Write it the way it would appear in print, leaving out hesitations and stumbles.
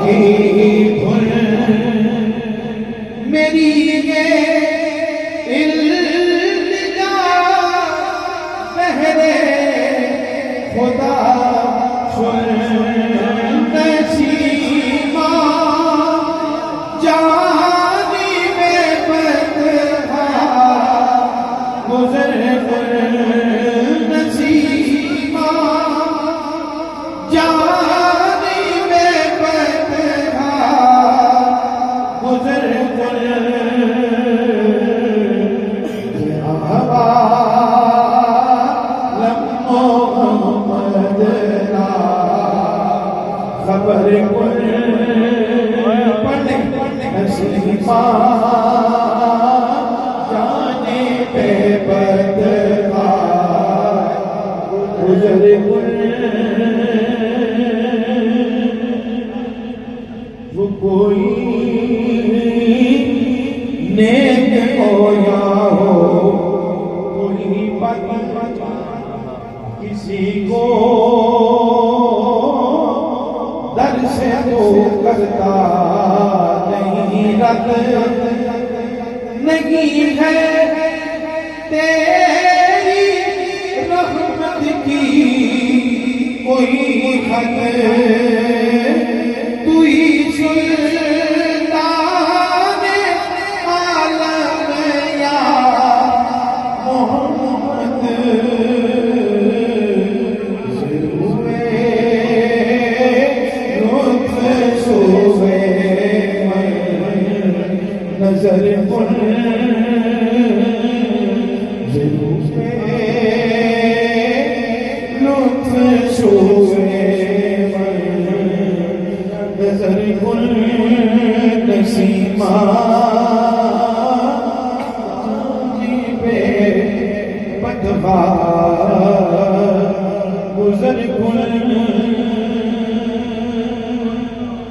की धुन मेरी ये इल्तिजा बहरे खुदा सुन नसीमा जानी में बदहा गुजर नसीमा जानी में बदहा गुजर खबर पढ़ने नसीमा जाने पे बदला गुजर वो कोई नेक होया हो कोई बद किसी को दर से तो करता नहीं रद नहीं है तेरी रहमत की कोई हद तू ही सुल्तान आलम या मोहम्मद नजर पुन लुत्फ शोए नजर पुन नसीमा पे पतवा गुजर पुन